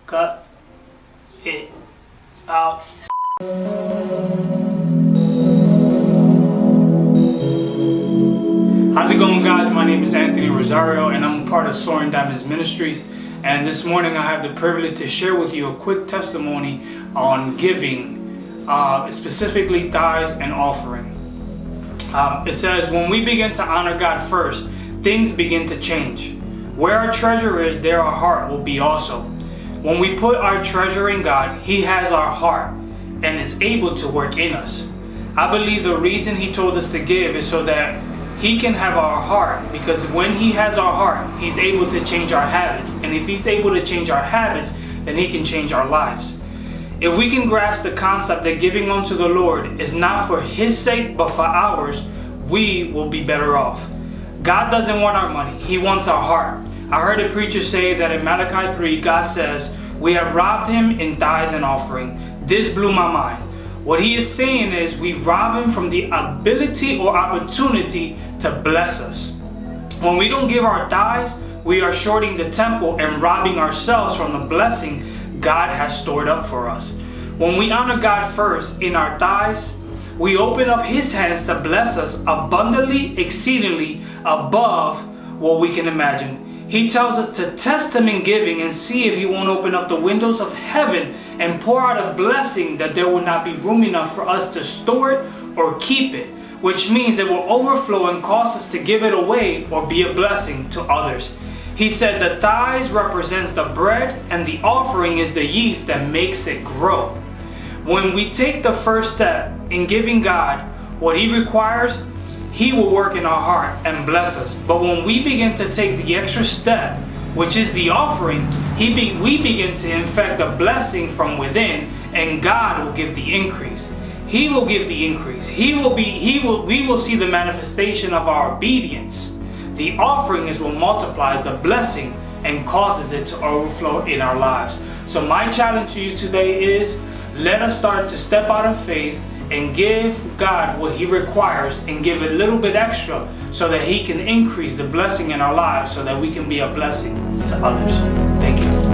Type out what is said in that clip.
Cut it out. How's it going, guys? My name is Anthony Rosario and I'm part of Soaring Diamonds Ministries. And this morning I have the privilege to share with you a quick testimony on giving, specifically tithes and offering. It says, when we begin to honor God first, things begin to change. Where our treasure is, there our heart will be also. When we put our treasure in God, He has our heart and is able to work in us. I believe the reason He told us to give is so that He can have our heart, because when He has our heart, He's able to change our habits. And if He's able to change our habits, then He can change our lives. If we can grasp the concept that giving unto the Lord is not for His sake, but for ours, we will be better off. God doesn't want our money. He wants our heart. I heard a preacher say that in Malachi 3, God says, we have robbed Him in tithes and offering. This blew my mind. What He is saying is we rob Him from the ability or opportunity to bless us. When we don't give our tithes, we are shorting the temple and robbing ourselves from the blessing God has stored up for us. When we honor God first in our tithes, we open up His hands to bless us abundantly, exceedingly, above what we can imagine. He tells us to test Him in giving and see if He won't open up the windows of heaven and pour out a blessing that there will not be room enough for us to store it or keep it, which means it will overflow and cause us to give it away or be a blessing to others. He said the tithes represents the bread and the offering is the yeast that makes it grow. When we take the first step in giving God what He requires, He will work in our heart and bless us. But when we begin to take the extra step, which is the offering, we begin to infect the blessing from within, and God will give the increase. He will give the increase. We will see the manifestation of our obedience. The offering is what multiplies the blessing and causes it to overflow in our lives. So my challenge to you today is, let us start to step out in faith and give God what He requires and give a little bit extra so that He can increase the blessing in our lives so that we can be a blessing to others. Thank you.